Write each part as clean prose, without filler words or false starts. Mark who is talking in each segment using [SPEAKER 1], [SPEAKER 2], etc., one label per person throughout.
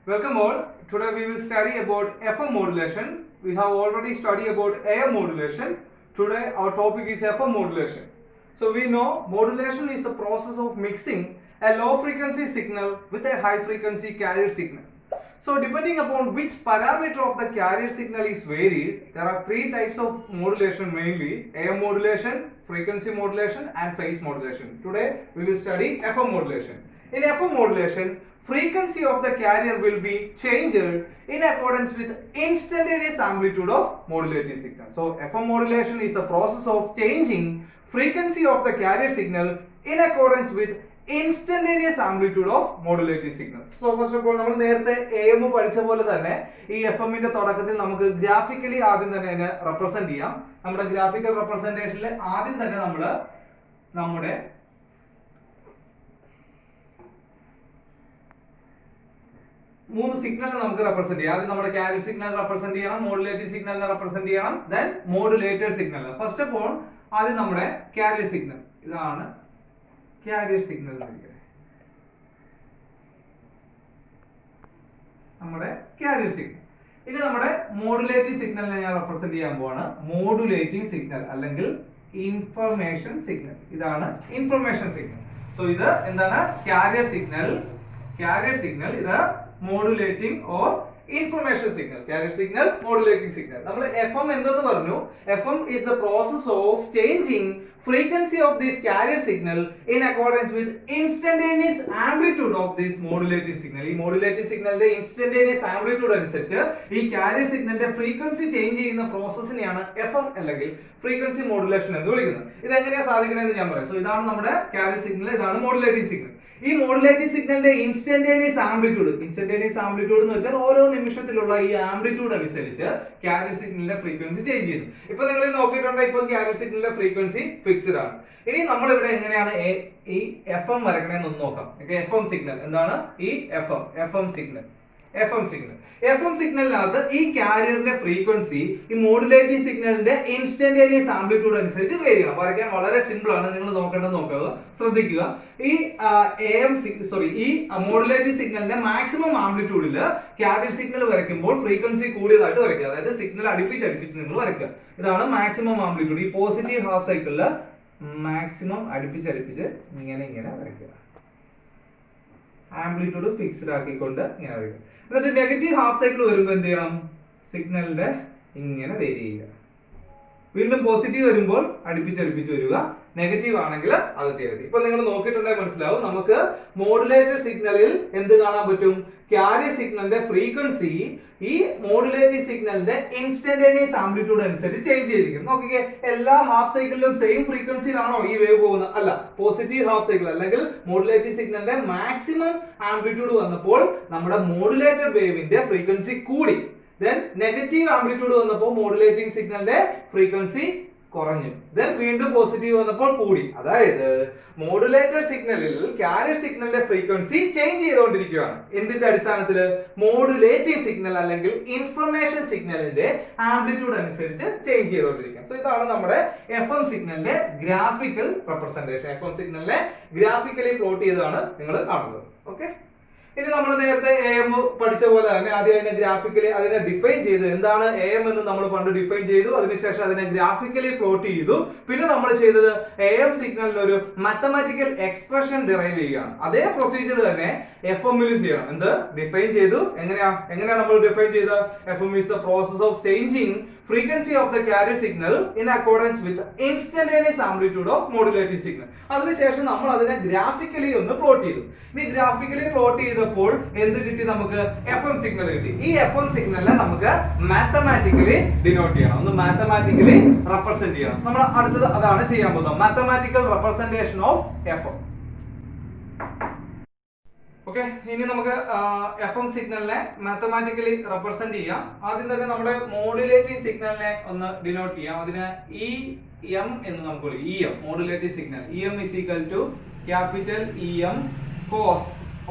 [SPEAKER 1] Welcome all. Today we will study about FM modulation. We have already studied about AM modulation. Today our topic is FM modulation. So we know modulation is the process of mixing a low frequency signal with a high frequency carrier signal. So depending upon which parameter of the carrier signal is varied, there are three types of modulation mainly: AM modulation, frequency modulation and phase modulation. Today we will study FM modulation. In FM modulation, frequency of the carrier will be changed in accordance with instantaneous amplitude of modulating signal. So FM modulation is the process of changing frequency of the carrier signal in accordance with instantaneous amplitude of modulating signal. So first of all, നമ്മൾ നേരത്തെ AM പഠിച്ച പോലെ തന്നെ ഈ FM ന്റെ തുടക്കത്തിൽ നമുക്ക് graphically ആദ്യം തന്നെ അതിനെ റെപ്രസെന്റ് ചെയ്യാം. നമ്മുടെ ഗ്രാഫിക്കൽ റെപ്രസെന്റേഷനിൽ ആദ്യം തന്നെ നമ്മൾ നമ്മുടെ മൂന്ന് സിഗ്നലിനെ നമുക്ക് റെപ്രസെന്റ് ചെയ്യാം. ആദ്യം നമ്മുടെ കാരിയർ സിഗ്നൽ റെപ്രസെന്റ് ചെയ്യണം, മോഡുലേറ്റിംഗ് സിഗ്നലിനെ റെപ്രസെന്റ് ചെയ്യണം, then modulator signal. First of all ആദ്യം നമ്മുടെ കാരിയർ സിഗ്നൽ, ഇതാണ് കാരിയർ സിഗ്നൽ. നമ്മുടെ കാരിയർ സിഗ്നൽ. ഇനി നമ്മുടെ മോഡുലേറ്റിംഗ് സിഗ്നലിനെ ഞാൻ റെപ്രസെന്റ് ചെയ്യാൻ പോവാണ്. മോഡുലേറ്റിംഗ് സിഗ്നൽ അല്ലെങ്കിൽ ഇൻഫർമേഷൻ സിഗ്നൽ. ഇതാണ് ഇൻഫർമേഷൻ സിഗ്നൽ. സോ ഇത് എന്താണ്? Carrier signal. കാരിയർ സിഗ്നൽ ഇത് modulating or information signal. Carrier signal, modulating signal. നമ്മൾ FM എന്തെന്ന് പറഞ്ഞു? FM is the process of changing frequency of this carrier signal in accordance with instantaneous amplitude of this modulating signal. ഈ modulating signalന്റെ instantaneous amplitude അനുസരിച്ച് ഈ carrier signalന്റെ frequency change ചെയ്യുന്ന പ്രോസസ്സിനെയാണ് FM അല്ലെങ്കിൽ frequency modulation എന്ന് വിളിക്കുന്നത്. ഇത് എങ്ങനെയാ സാധിക്കുന്നതെന്ന് ഞാൻ പറയാം. സോ ഇതാണ് നമ്മുടെ carrier signal, ഇതാണ് modulating signal. ഈ മോഡുലേറ്റിംഗ് സിഗ്നലിന്റെ ഇൻസ്റ്റന്റേനിയസ് ആംപ്ലിറ്റ്യൂഡ് എന്ന് വെച്ചാൽ ഓരോ നിമിഷത്തിലുള്ള ഈ ആംപ്ലിറ്റ്യൂഡ് അനുസരിച്ച് കാരിയർ സിഗ്നലിന്റെ ഫ്രീക്വൻസി ചേഞ്ച് ചെയ്യുന്നു. ഇപ്പൊ നിങ്ങൾ നോക്കിയിട്ടുണ്ടെങ്കിൽ ഇപ്പൊ കാരിയർ സിഗ്നലിന്റെ ഫ്രീക്വൻസി ഫിക്സ്ഡ് ആണ്. ഇനി നമ്മൾ ഇവിടെ എങ്ങനെയാണ് ഈ FM വരക്കണേന്ന് നോക്കാം. FM സിഗ്നൽ എന്താണ്? ഈ FM സിഗ്നൽ. FM സിഗ്നലിനകത്ത് ഈ കാരിയറിന്റെ ഫ്രീക്വൻസി ഈ മോഡുലേറ്റിംഗ് സിഗ്നലിന്റെ ഇൻസ്റ്റന്റേനിയസ് ആംപ്ലിറ്റ്യൂഡ് അനുസരിച്ച് വേരി ചെയ്യണം. വരയ്ക്കാൻ വളരെ സിമ്പിൾ ആണ്, നിങ്ങൾ നോക്കുക, ശ്രദ്ധിക്കുക. ഈ ഈ മോഡുലേറ്റിംഗ് സിഗ്നലിന്റെ മാക്സിമം ആംപ്ലിറ്റ്യൂഡിൽ കാരിയർ സിഗ്നൽ വരയ്ക്കുമ്പോൾ ഫ്രീക്വൻസി കൂടിയതായിട്ട് വരയ്ക്കുക. അതായത് സിഗ്നൽ അടുപ്പിച്ച് നിങ്ങൾ വരയ്ക്കുക. ഇതാണ് മാക്സിമം ആംപ്ലിറ്റ്യൂഡ്. ഈ പോസിറ്റീവ് ഹാഫ് സൈക്കിളിൽ മാക്സിമം അടുപ്പിച്ച് ഇങ്ങനെ വരയ്ക്കുക. ആംപ്ലിറ്റ്യൂഡ് ഫിക്സ്ഡ് ആക്കിക്കൊണ്ട് ഇങ്ങനെ വരയ്ക്കുക. എന്നിട്ട് നെഗറ്റീവ് ഹാഫ് സൈക്കിൾ വരുമ്പോൾ എന്ത് ചെയ്യണം? സിഗ്നലിന്റെ ഇങ്ങനെ വേരി ചെയ്യുക. വീണ്ടും പോസിറ്റീവ് വരുമ്പോൾ അടുപ്പിച്ച് വരിക, നെഗറ്റീവ് ആണെങ്കിൽ അകത്തേക്ക്. ഇപ്പൊ നിങ്ങൾ നോക്കിയിട്ടുണ്ടെങ്കിൽ മനസ്സിലാവും, നമുക്ക് മോഡുലേറ്റർ സിഗ്നലിൽ എന്ത് കാണാൻ പറ്റും? കാരിയർ സിഗ്നലിന്റെ ഫ്രീക്വൻസി ഈ മോഡുലേറ്റിംഗ് സിഗ്നലിന്റെ ഇൻസ്റ്റന്റേനിയസ് ആംപ്ലിറ്റ്യൂഡ് അനുസരിച്ച് ചേഞ്ച് ചെയ്തിരിക്കും. നോക്കിക്കേ, എല്ലാ ഹാഫ് സൈക്കിളിലും സെയിം ഫ്രീക്വൻസിയിലാണോ ഈ വേവ് പോകുന്നത്? അല്ല. പോസിറ്റീവ് ഹാഫ് സൈക്കിൾ അല്ലെങ്കിൽ മോഡുലേറ്റിംഗ് സിഗ്നലിന്റെ മാക്സിമം ആംപ്ലിറ്റ്യൂഡ് വന്നപ്പോൾ നമ്മുടെ മോഡുലേറ്റർ വേവിന്റെ ഫ്രീക്വൻസി കൂടി. ദെൻ നെഗറ്റീവ് ആംപ്ലിറ്റ്യൂഡ് വന്നപ്പോൾ മോഡുലേറ്റിംഗ് സിഗ്നലിന്റെ ഫ്രീക്വൻസി കുറഞ്ഞു. ദെൻ വീണ്ടും പോസിറ്റീവ് വന്നപ്പോൾ കൂടി. അതായത് മോഡുലേറ്റർ സിഗ്നലിൽ കാരിയർ സിഗ്നലിന്റെ ഫ്രീക്വൻസി ചേഞ്ച് ചെയ്തുകൊണ്ടിരിക്കുകയാണ്. എന്തിന്റെ അടിസ്ഥാനത്തിൽ? മോഡുലേറ്റിംഗ് സിഗ്നൽ അല്ലെങ്കിൽ ഇൻഫർമേഷൻ സിഗ്നലിന്റെ ആംപ്ലിറ്റ്യൂഡ് അനുസരിച്ച് ചേഞ്ച് ചെയ്തുകൊണ്ടിരിക്കുക. സോ ഇതാണ് നമ്മുടെ FM സിഗ്നലിന്റെ ഗ്രാഫിക്കൽ റെപ്രസെന്റേഷൻ. FM സിഗ്നലിനെ ഗ്രാഫിക്കലി പ്ലോട്ട് ചെയ്താണ് നിങ്ങൾ കാണുന്നത്. ഓക്കെ. ഇനി നമ്മൾ നേരത്തെ AM പഠിച്ച പോലെ തന്നെ ആദ്യം അതിനെ ഗ്രാഫിക്കലി അതിനെ ഡിഫൈൻ ചെയ്തു. എന്താണ് AM എന്ന് നമ്മൾ പണ്ട് ഡിഫൈൻ ചെയ്തു. അതിനുശേഷം അതിനെ ഗ്രാഫിക്കലി പ്ലോട്ട് ചെയ്തു. പിന്നെ നമ്മൾ ചെയ്തത് AM സിഗ്നലിൽ ഒരു മാത്തമാറ്റിക്കൽ എക്സ്പ്രഷൻ ഡിറൈവ് ചെയ്യുകയാണ്. അതേ പ്രൊസീജിയർ തന്നെ FM ലും ചെയ്യണം. എന്ത്? ഡിഫൈൻ ചെയ്തു. എങ്ങനെയാണ് നമ്മൾ ഡിഫൈൻ ചെയ്തത്? FM is the process of changing frequency of the carrier signal in accordance with instantaneous amplitude of modulating signal. അതിനുശേഷം നമ്മൾ അതിനെ ഗ്രാഫിക്കലി ഒന്ന് പ്ലോട്ട് ചെയ്തു. ഇനി ഗ്രാഫിക്കലി പ്ലോട്ട് ചെയ്തപ്പോൾ എന്ത് കിട്ടി? നമുക്ക് FM സിഗ്നൽ കിട്ടി. ഈ FM സിഗ്നലിനെ നമുക്ക് മാത്തമാറ്റിക്കലി ഡിനോട്ട് ചെയ്യണം, ഒന്ന് മാത്തമാറ്റിക്കലി റെപ്രസെന്റ് ചെയ്യണം. നമ്മൾ അടുത്തത് അതാണ് ചെയ്യാൻ പോകുന്നത്, mathematical representation of FM. Okay. ഇനി നമുക്ക് FM സിഗ്നലിനെ മാത്തമാറ്റിക്കലി റെപ്രസെന്റ് ചെയ്യാം. ആദ്യം തന്നെ നമ്മുടെ മോഡുലേറ്റിംഗ് സിഗ്നലിനെ ഒന്ന് ഡിനോട്ട് ചെയ്യാം. അതിന് EM എന്ന് നമുക്ക് വിളിക്കാം. EM modulating signal. EM is equal to capital EM cos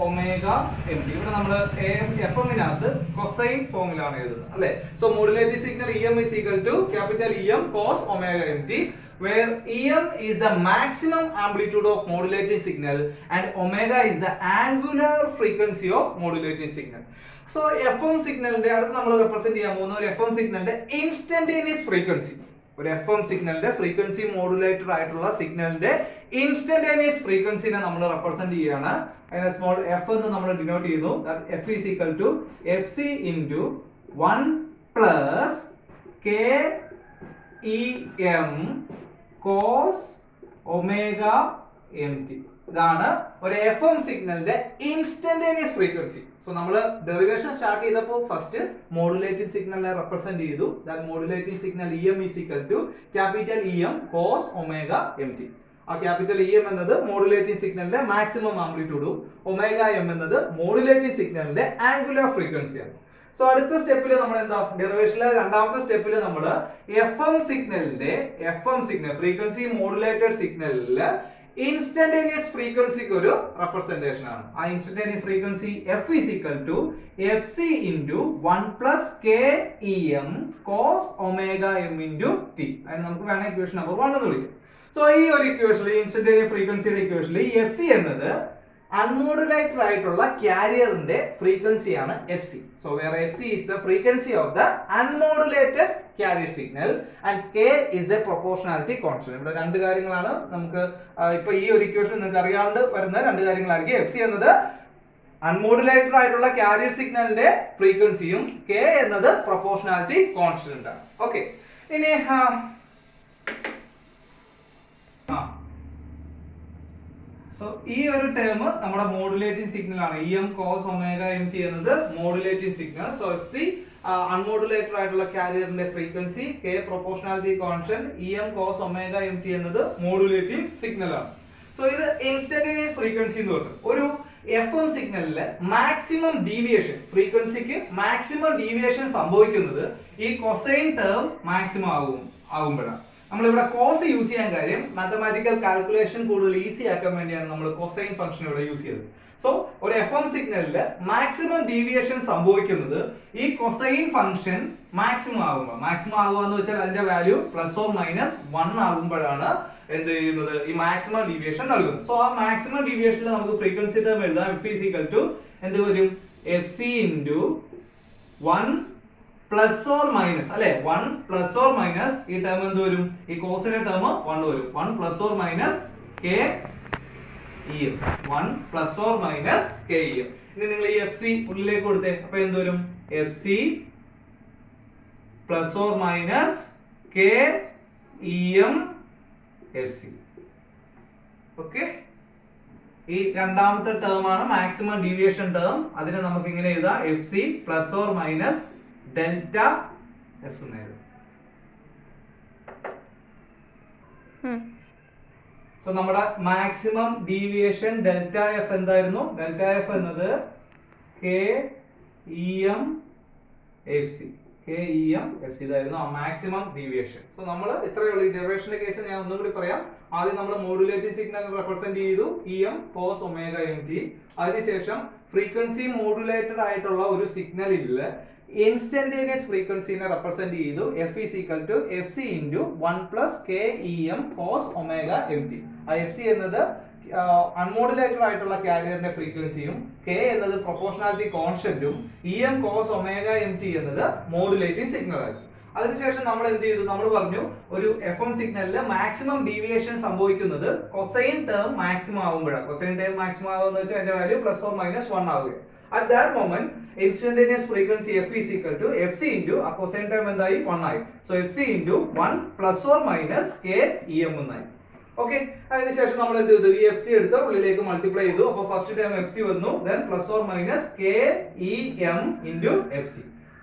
[SPEAKER 1] omega mt. ഇവിടെ നമ്മൾ FM-നകത്ത് കൊസൈൻ ഫോമിലാണ് എഴുതുന്നത്, അല്ലേ? So modulating signal EM is equal to capital EM cos omega mt, where EM is the maximum amplitude of modulating signal and omega is the angular frequency of modulating signal. So FM സിഗ്നലിന്റെ അടുത്ത് നമ്മൾ represent ചെയ്യാൻ പോകുന്ന ഒരു FM സിഗ്നലിന്റെ instantaneous frequency, ഒരു FM സിഗ്നലിന്റെ frequency modulated ആയിട്ടുള്ള സിഗ്നലിന്റെ ഇൻസ്റ്റന്റേനിയസ് ഫ്രീക്വൻസിനെ നമ്മൾ റെപ്രസെന്റ് ചെയ്യാണ്. അതിനെ സ്മോൾ f എന്ന് നമ്മൾ ഡിനോട്ട് ചെയ്യുന്നു. That f is equal to fc into 1 plus k em cos omega mt. ഇതാണ് ഒരു FM സിഗ്നലിന്റെ ഇൻസ്റ്റന്റേനിയസ് ഫ്രീക്വൻസി. സോ നമ്മൾ ഡെറിവേഷൻ സ്റ്റാർട്ട് ചെയ്തപ്പോൾ ഫസ്റ്റ് മോഡുലേറ്റിംഗ് സിഗ്നലിനെ റെപ്രസെന്റ് ചെയ്തു. That modulating signal EM is equal to capital EM cos omega mt. ആ capital EM എന്നത് modulating സിഗ്നലിന്റെ മാക്സിമം ആംപ്ലിറ്റ്യൂഡും ഒമേഗ m എന്നത് മോഡുലേറ്റിംഗ് സിഗ്നലിന്റെ ആംഗുലർ ഫ്രീക്വൻസിയാണ്. സോ അടുത്ത സ്റ്റെപ്പിൽ നമ്മൾ എന്താ, ഡെറിവേഷനിലെ രണ്ടാമത്തെ സ്റ്റെപ്പിൽ നമ്മൾ FM സിഗ്നലിന്റെ ഫ്രീക്വൻസി മോഡുലേറ്റഡ് സിഗ്നലില് ഇൻസ്റ്റന്റേനിയസ് ഫ്രീക്വൻസിക്ക് ഒരു റെപ്രസെന്റേഷൻ ആണ്. ആ instantaneous frequency f is equal to fc into 1 plus k em cos omega m into t. അതിന് നമുക്ക് വേണേ ഇക്വേഷൻ നമ്പർ 1 എന്ന് വിളിക്കാം. സോ ഈ ഒരു ഇക്വേഷനിൽ ഇൻസ്റ്റന്റേനിയസ് ഫ്രീക്വൻസിയുടെ ഇക്വേഷനിൽ fc എന്നത് അൺമോഡുലേറ്റഡ് ആയിട്ടുള്ള ക്യാരിയറിന്റെ ഫ്രീക്വൻസിയാണ് fc. So where fc is the frequency of the unmodulated carrier signal and k is a proportionality constant. ഇവിടെ രണ്ട് കാര്യങ്ങളാണ് നമുക്ക് ഇപ്പൊ ഈ ഒരു ഇക്വേഷൻ നിങ്ങൾക്ക് അറിയാണ്ട് വരുന്ന രണ്ട് കാര്യങ്ങളായിരിക്കും. fc എന്നത് അൺമോഡുലേറ്റഡ് ആയിട്ടുള്ള ക്യാരിയർ സിഗ്നലിന്റെ ഫ്രീക്വൻസിയും k എന്നത് പ്രൊപ്പോർഷണാലിറ്റി കോൺസ്റ്റന്റ് ആണ്. ഓക്കെ, ഇനി സോ ഈ ഒരു ടേം നമ്മുടെ മോഡുലേറ്റിംഗ് സിഗ്നൽ ആണ്. EM cos omega mt എന്നത് modulating signal. So fc unmodulated ആയിട്ടുള്ള ക്യാരിയറിന്റെ ഫ്രീക്വൻസി, k proportionality constant, EM cos omega mt എന്നത് മോഡുലേറ്റിംഗ് സിഗ്നൽ ആണ്. സോ ഇത് ഇൻസ്റ്റന്റേനിയസ് ഫ്രീക്വൻസി എന്ന് പറഞ്ഞു. ഒരു FM സിഗ്നലിലെ മാക്സിമം ഡീവിയേഷൻ, ഫ്രീക്വൻസിക്ക് മാക്സിമം ഡീവിയേഷൻ സംഭവിക്കുന്നത് ഈ കൊസൈൻ ടേം മാക്സിമം ആകുമ്പോഴാണ്. നമ്മളിവിടെ കോസ് യൂസ് ചെയ്യാൻ കാര്യം മാത്തമാറ്റിക്കൽ കാൽക്കുലേഷൻ കൂടുതൽ ഈസി ആക്കാൻ വേണ്ടിയാണ് നമ്മൾ കൊസൈൻ ഫംഗ്ഷൻ ഇവിടെ യൂസ് ചെയ്തത്. സോ ഒരു FM സിഗ്നലില് മാക്സിമം ഡീവിയേഷൻ സംഭവിക്കുന്നത് ഈ കൊസൈൻ ഫംഗ്ഷൻ മാക്സിമം ആകുമ്പോൾ, മാക്സിമം ആകുക എന്ന് വെച്ചാൽ അതിന്റെ വാല്യൂ +or-1 ആകുമ്പോഴാണ് എന്ത് ചെയ്യുന്നത്, ഈ മാക്സിമം ഡീവിയേഷൻ നൽകുന്നത്. സോ ആ മാക്സിമം ഡീവിയേഷനിൽ നമുക്ക് ഫ്രീക്വൻസി ടേം എഴുതാം. f is equal to എന്ത് വരും, fc into 1 +or- അല്ലെ, 1 +or- ഈ ടേം എന്ത് വരും, ഈ കോസിന്റെ ടേം 1 വരും. 1 +or- k em, 1 +or- k em. ഇനി നിങ്ങൾ ഈ fc ഉള്ളിലേക്ക് കൊടുത്തേ, അപ്പൊ എന്ത് വരും, fc +or- k em fc. Okay, ഈ രണ്ടാമത്തെ ടേം ആണ് മാക്സിമം ഡീവിയേഷൻ ടേം. അതിനെ നമുക്ക് ഇങ്ങനെ എഴുതാം, fc +or- ഡെൽറ്റ f എന്ന് എഴുതാം. സോ നമ്മുടെ മാക്സിമം ഡീവിയേഷൻ ഡെൽറ്റ f എന്തായിരുന്നു, ഡെൽറ്റ f എന്നത് k em fc, k em fc ഇതായിരുന്നു ആ മാക്സിമം ഡീവിയേഷൻ. സോ നമ്മൾ ഇത്രയേ ഉള്ളൂ. ഈ ഡെറിവേഷന്റെ കേസ് ഞാൻ ഒന്നും കൂടി പറയാം. ആദ്യം നമ്മൾ മോഡുലേറ്റിംഗ് സിഗ്നൽ റെപ്രസെന്റ് ചെയ്തു EM cos omega mt. അതിനുശേഷം ഫ്രീക്വൻസി മോഡുലേറ്റഡ് ആയിട്ടുള്ള ഒരു സിഗ്നലിൽ ഇൻസ്റ്റന്റേനിയസ് ഫ്രീക്വൻസിനെ റെപ്രസെന്റ് ചെയ്തു. f is equal to fc into 1 plus k em cos omega mt. ആ fc എന്നത് അൺമോഡുലേറ്റഡ് ആയിട്ടുള്ള ക്യാരിയറിന്റെ ഫ്രീക്വൻസിയും k എന്നത് പ്രൊപ്പോർഷണാലിറ്റി കോൺസ്റ്റന്റും EM cos omega mt എന്നത് മോഡുലേറ്റിംഗ് സിഗ്നൽ ആയിരുന്നു. അതിനുശേഷം നമ്മൾ എന്ത് ചെയ്തു, നമ്മൾ പറഞ്ഞു ഒരു FM സിഗ്നലിൽ മാക്സിമം ഡീവിയേഷൻ സംഭവിക്കുന്നത് കൊസൈൻ ടേം മാക്സിമം ആകുമ്പോഴാണ്. കൊസൈൻ ടേം മാക്സിമം ആകുമെന്ന് വെച്ചാൽ അതിന്റെ വാല്യൂ +or-1 ആവുക. At that moment, instantaneous frequency f is equal to fc into a cosine term എന്തായി 1 ആയി. So fc into 1 +or- k em എന്നായി. ഓക്കെ, അതിനുശേഷം നമ്മൾ എന്ത് ചെയ്തു, ഈ fc എടുത്ത് ഉള്ളിലേക്ക് മൾട്ടിപ്ലൈ ചെയ്തു. അപ്പോൾ ഫസ്റ്റ് ടേം fc വന്നു, then +or- k em into fc.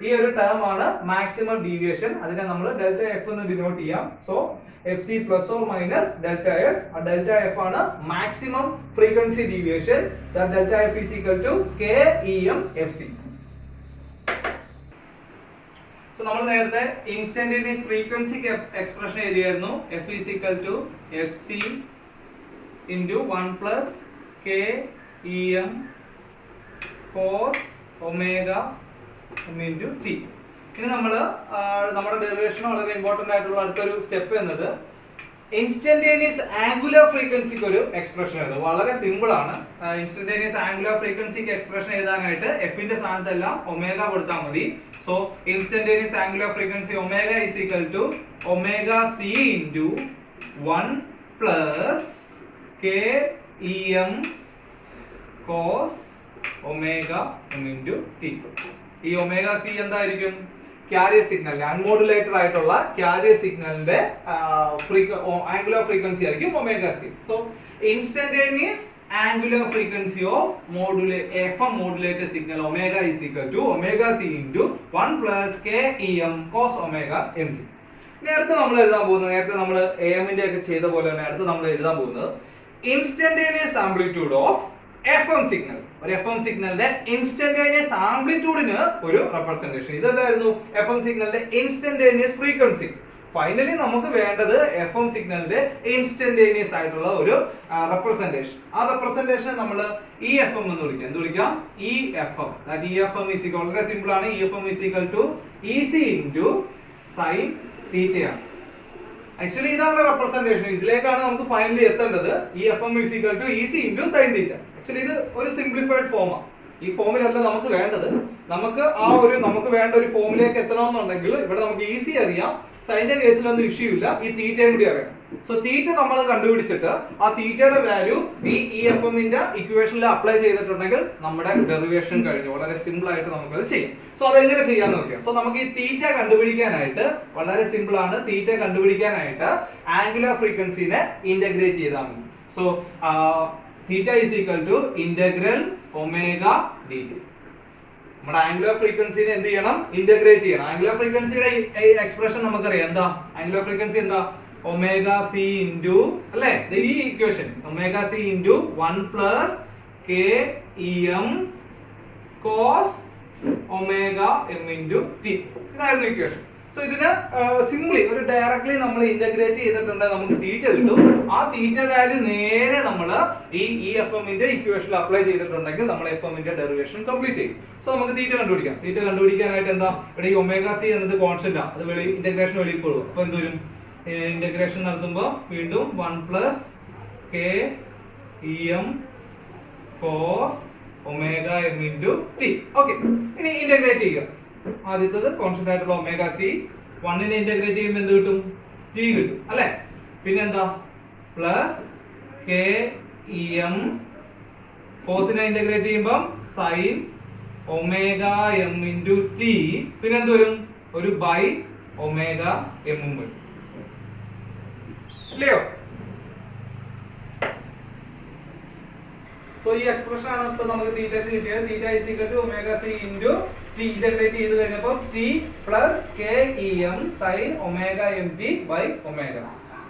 [SPEAKER 1] ഈ ഒരു ടേം ആണ് മാക്സിമം ഡീവിയേഷൻ. അതിനെ നമ്മൾ ഡെൽറ്റ f എന്ന് ഡിനോട്ട് ചെയ്യാം. So fc +or- delta f. ആ ഡെൽറ്റ f ആണ് maximum frequency deviation. That delta f is equal to k em fc. So നമ്മൾ നേരത്തെ ഇൻസ്റ്റന്റേനിയസ് ഫ്രീക്വൻസിക്ക് expression എഴുതിയായിരുന്നു. f is equal to fc into 1 plus k em cos omega into t. ഇനി നമ്മൾ നമ്മുടെ derivation വളരെ important ആയിട്ടുള്ള അടുത്തൊരു സ്റ്റെപ്പ് എന്നത് ഇൻസ്റ്റന്റേനിയസ് ആംഗുലർ ഫ്രീക്വൻസിക്ക് ഒരു എക്സ്പ്രഷൻ എഴുതും. വളരെ സിമ്പിൾ ആണ്. ഇൻസ്റ്റന്റേനിയസ് ആംഗുലർ ഫ്രീക്വൻസിക്ക് എക്സ്പ്രഷൻ എഴുതാനായിട്ട് എഫിന്റെ സ്ഥാനത്തെല്ലാം ഒമേഗ കൊടുത്താൽ മതി. So instantaneous angular frequency omega is equal to omega C into 1 plus K E m cos omega M into t. ഈ ഒമേഗ സി എന്തായിരിക്കും? കാരിയർ സിഗ്നൽ, അൺമോഡുലേറ്റഡ് ആയിട്ടുള്ള കാരിയർ സിഗ്നലിന്റെ ആംഗുലർ ഫ്രീക്വൻസി ആയിരിക്കും omega c. So instantaneous angular frequency of FM modulated signal omega is equal to omega C into 1 plus K E m cos omega M t. നേരത്തെ നമ്മൾ എഴുതാൻ പോകുന്നത്, നേരത്തെ നമ്മൾ AM-ന്റെ ഒക്കെ ചെയ്ത പോലെ തന്നെ അടുത്ത് നമ്മൾ എഴുതാൻ പോകുന്നത് instantaneous amplitude of FM signal. ഒരു FM സിഗ്നലിന്റെ ഇൻസ്റ്റന്റേനിയസ് ആംപ്ലിറ്റ്യൂഡിന് ഒരു റെപ്രസെന്റേഷൻ. ഇതെന്തായിരുന്നു? FM സിഗ്നലിന്റെ ഇൻസ്റ്റന്റേനിയസ് ഫ്രീക്വൻസി. ഫൈനലി നമുക്ക് വേണ്ടത് FM സിഗ്നലിന്റെ ഇൻസ്റ്റന്റേനിയസ് ആയിട്ടുള്ള ഒരു റെപ്രസെന്റേഷൻ. ആ റെപ്രസെന്റേഷനെ നമ്മൾ EFM എന്ന് വിളിക്കാം. എന്ത് വിളിക്കാം? EFM. That EFM is equal, വളരെ സിമ്പിൾ ആണ്. EFM is equal to EC into sine തീറ്റയാണ്. ആക്ച്വലി ഇതാണ് റെപ്രസെന്റേഷൻ. ഇതിലേക്കാണ് നമുക്ക് ഫൈനലി എത്തേണ്ടത്. EFM is equal to EC into sine theta. Actually ഇത് ഒരു സിംപ്ലിഫൈഡ് ഫോമാണ്. ഈ ഫോമിലല്ല നമുക്ക് വേണ്ടത്. നമുക്ക് വേണ്ട ഒരു ഫോമിലേക്ക് എത്തണമെന്നുണ്ടെങ്കിൽ ഇവിടെ നമുക്ക് EC അറിയാം, സൈന്റെ കേസിലൊന്നും ഇഷ്യൂ ഇല്ല, ഈ തീറ്റയും കൂടി അറിയാം. സോ തീറ്റ നമ്മൾ കണ്ടുപിടിച്ചിട്ട് ആ തീറ്റയുടെ വാല്യൂ ഈ EFM-ന്റെ ഇക്വേഷനിൽ അപ്ലൈ ചെയ്തിട്ടുണ്ടെങ്കിൽ നമ്മുടെ ഡെറിവേഷൻ കഴിഞ്ഞു. വളരെ സിമ്പിൾ ആയിട്ട് നമുക്കത് ചെയ്യാം. സോ അതെങ്ങനെ ചെയ്യാന്ന് നോക്കിയാൽ, സോ നമുക്ക് ഈ തീറ്റ കണ്ടുപിടിക്കാനായിട്ട് വളരെ സിമ്പിൾ ആണ്. തീറ്റ കണ്ടുപിടിക്കാനായിട്ട് ആംഗുലർ ഫ്രീക്വൻസിനെ ഇന്റഗ്രേറ്റ് ചെയ്താൽ മതി. So theta is equal to integral omega dt. നമ്മുടെ ആംഗുലർ ഫ്രീക്വൻസിനെ എന്ത് ചെയ്യണം? ഇന്റഗ്രേറ്റ് ചെയ്യണം. ആംഗുലർ ഫ്രീക്വൻസിയുടെ എക്സ്പ്രഷൻ നമുക്കറിയാം. എന്താ ആംഗുലർ ഫ്രീക്വൻസി? എന്താ? ഒമേഗ സി ഇൻറ്റു, അല്ലേ, ഈ equation omega C into 1 plus K E m cos omega M into t. ഇതായിരുന്നു ഇക്വേഷൻ. സോ ഇതിന് സിംപ്ലി ഒരു ഡയറക്ട്ലി നമ്മൾ ഇന്റഗ്രേറ്റ് ചെയ്തിട്ടുണ്ടെങ്കിൽ നമുക്ക് തീറ്റ കിട്ടും. ആ തീറ്റ വാല്യൂ നേരെ നമ്മൾ ഈ EFM-ന്റെ ഇക്വേഷനിൽ അപ്ലൈ ചെയ്തിട്ടുണ്ടെങ്കിൽ നമ്മൾ FM-ന്റെ ഡെറിവേഷൻ കംപ്ലീറ്റ് ചെയ്യും. സോ നമുക്ക് തീറ്റ കണ്ടുപിടിക്കാം. തീറ്റ കണ്ടുപിടിക്കാനായിട്ട് എന്താ? ഇവിടെ ഈ ഒമേഗ സി എന്നത് കോൺസ്റ്റന്റ് ആണ്. അത് ഇന്റഗ്രേഷൻ വെളിയിൽ പോകും. അപ്പൊ എന്ത് വരും? ഇന്റഗ്രേഷൻ നടത്തുമ്പോൾ വീണ്ടും 1 plus K E m cos omega M into t. Okay, ഇനി ഇന്റഗ്രേറ്റ് ചെയ്യുക. ആദ്യത്തത് കോൺസ്റ്റന്റ് ആയിട്ടുള്ള ഒമേഗ സി, 1നെ ഇന്റഗ്രേറ്റ് ചെയ്യുമ്പോൾ എന്ത് കിട്ടും? ടി കിട്ടും, അല്ലെ? പിന്നെ എന്താ? പ്ലസ് കെ ഇ എം കോസിനെ ഇന്റഗ്രേറ്റ് ചെയ്യുമ്പോൾ sine omega M into T. പിന്നെ എന്ത് വരും? ഒരു ബൈ ഒമേഗ എമ്മും വരും, ഇല്ലയോ? സോ ഈ എക്സ്പ്രഷൻ ആണ് ഇപ്പൊ നമുക്ക് തീറ്റക്ക് കിട്ടിയത്. Theta is equal to omega C into t. Integrate ചെയ്ത് കഴിഞ്ഞപ്പോൾ t plus K E m sine omega M T by omega.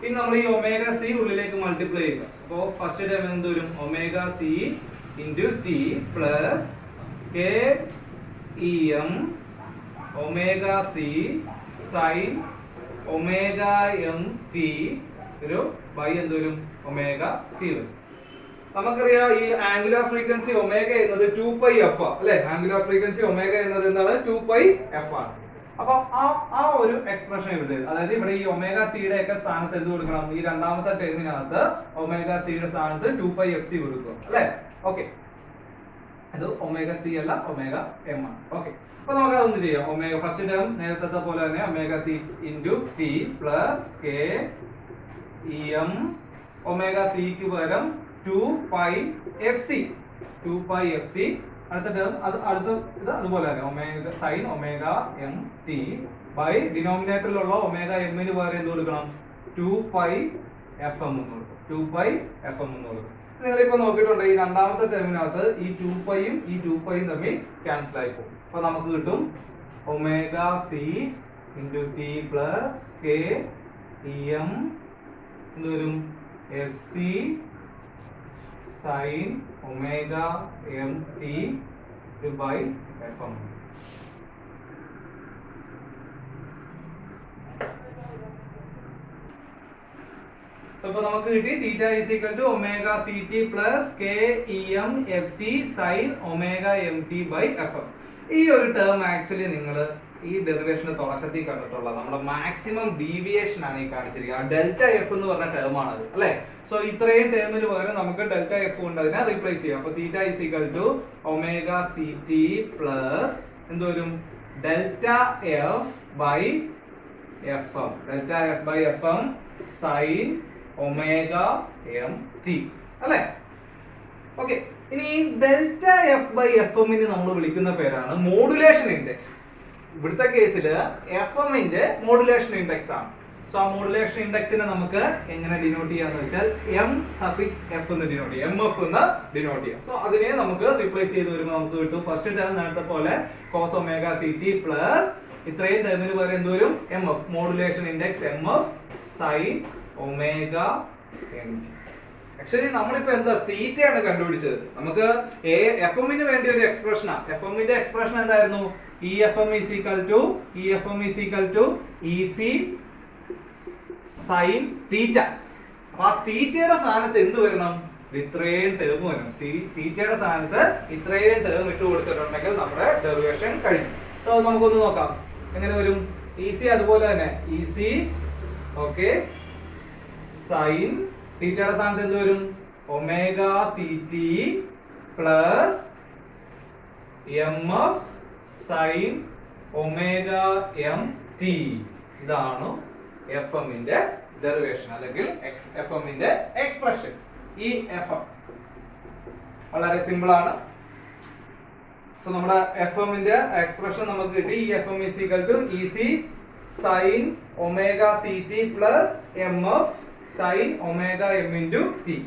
[SPEAKER 1] ഇനി നമ്മൾ ഈ ഒമേഗ സി ഉള്ളിലേക്ക് മൾട്ടിപ്ലൈ ചെയ്യുക. അപ്പോൾ ഫസ്റ്റ് ടൈം എന്ത് വരും? Omega C into T plus K E M omega C sine omega M T ഒരു ബൈ എന്ത് വരും? ഒമേഗ സി വരും. നമുക്കറിയാം ഈ ആംഗുലർ ഫ്രീക്വൻസി ഒമേഗ എന്നത് 2πf അല്ലെ? ആംഗുലർ ഫ്രീക്വൻസി ഒമേഗ എന്നത് എന്താണ്? 2πf ആണ്. അപ്പൊ ആ ഒരു എക്സ്പ്രഷൻ എഴുതുക. അതായത് ഇവിടെ ഈ ഒമേഗ സിയുടെ ഒക്കെ സ്ഥാനത്ത് എന്ത് കൊടുക്കണം? ഈ രണ്ടാമത്തെ ടേമിനകത്ത് ഒമേഗ സിയുടെ സ്ഥാനത്ത് 2πfc കൊടുക്കുക, അല്ലെ? ഓക്കെ, അത് ഒമേഗ സി അല്ല, ഒമേഗ എം ആണ്. ഓക്കെ, അപ്പൊ നമുക്ക് അതൊന്ന് ചെയ്യാം. ഒമേഗ ഫസ്റ്റ് ടേം നേരത്തെ പോലെ തന്നെ omega C into T plus K E M omega സിക്ക് പകരം 2πfc. അടുത്ത ടേം ഇത് അതുപോലെ തന്നെ omega sine omega M T by ഡിനോമിനേറ്ററിലുള്ള ഒമേഗ എമ്മിന് പകരം എന്ത് കൊടുക്കണം? 2πfm എന്ന് കൊടുക്കും. 2πfm എന്ന് കൊടുക്കും. നിങ്ങളിപ്പോ നോക്കിയിട്ടുണ്ട് ഈ രണ്ടാമത്തെ ടേമിനകത്ത് ഈ 2πയും ഈ 2πയും തമ്മിൽ ക്യാൻസൽ ആയി പോകും. അപ്പൊ നമുക്ക് കിട്ടും omega C into T plus K E m എന്ത് വരും? F c sine omega M T by f m. അപ്പൊ നമുക്ക് കിട്ടി theta is equal to omega c t plus K E m f c sine omega M T by f m. ഈ ഒരു term actually നിങ്ങൾ ഈ ഡെറിവേഷന്റെ തുടക്കത്തിൽ കണ്ടിട്ടുള്ള നമ്മുടെ മാക്സിമം ഡീവിയേഷൻ ആണ് ഈ കാണിച്ചിരിക്കുന്നത്. ഡെൽറ്റ എഫ് എന്ന് പറഞ്ഞ ടേം ആണത് അല്ലെ. സോ ഇത്രയും ടേമിന് പകരം നമുക്ക് ഡെൽറ്റ എഫ് കൊണ്ട് അതിനെ റീപ്ലേസ് ചെയ്യാം. അപ്പൊ theta is equal to omega c t plus എന്ത് വരും, delta f by f m, delta f by f m sine omega M t അല്ലെ. ഓക്കെ, ഇനി ഡെൽറ്റ എഫ് ബൈ എഫ് എമ്മിന് നമ്മൾ വിളിക്കുന്ന പേരാണ് മോഡുലേഷൻ ഇൻഡെക്സ്. ഇവിടുത്തെ കേസിൽ എഫ് എമ്മിന്റെ മോഡുലേഷൻ ഇൻഡെക്സ് ആണ്. സോ ആ മോഡുലേഷൻ ഇൻഡെക്സിനെ നമുക്ക് എങ്ങനെ ഡിനോട്ട് ചെയ്യാന്ന് വെച്ചാൽ എം സഫിക്സ് എഫ് എന്ന് ഡിനോട്ട് ചെയ്യാം, എം എഫ് എന്ന് ഡിനോട്ട് ചെയ്യാം. സോ അതിനെ നമുക്ക് റീപ്ലേസ് ചെയ്ത് വരുമ്പോൾ നമുക്ക് കിട്ടും ഫസ്റ്റ് ടേം നേരത്തെ പോലെ cos omega c t plus ഇത്രയും ടേമിന് പകരം എന്ത് വരും, m f, modulation index m f sine omega M t. Actually നമ്മളിപ്പോ എന്താ തീറ്റയാണ് കണ്ടുപിടിച്ചത്. നമുക്ക് എഫ് എമ്മിന് വേണ്ടി ഒരു എക്സ്പ്രഷനാ. എഫ് എമ്മിന്റെ എക്സ്പ്രഷൻ എന്തായിരുന്നു, e f m is equal to e c sine theta. അപ്പൊ ആ തീറ്റയുടെ സ്ഥാനത്ത് എന്ത് വരണം, ഇത്രയും ടേം വരണം. തീറ്റയുടെ സ്ഥാനത്ത് ഇത്രയും ടേം ഇട്ട് കൊടുത്തിട്ടുണ്ടെങ്കിൽ നമ്മുടെ ഡെറിവേഷൻ കഴിഞ്ഞു. സോ അത് നമുക്കൊന്ന് നോക്കാം എങ്ങനെ വരും. ഇ സി അതുപോലെ തന്നെ ഇ സി ഓക്കെ സൈൻ തീറ്റയുടെ സ്ഥാനത്ത് എന്ത് വരും, omega c t plus m f sine omega M t. ഇതാണ് എഫ് എമ്മിന്റെ ഡെറിവേഷൻ അല്ലെങ്കിൽ എഫ് എമ്മിന്റെ എക്സ്പ്രഷൻ. ഈ എഫ് എം വളരെ സിമ്പിൾ ആണ്. സോ നമ്മുടെ എഫ് എമ്മിന്റെ എക്സ്പ്രഷൻ നമുക്ക് കിട്ടി. ഈ f m is equal to e c sine omega c t plus m f sine omega M into T.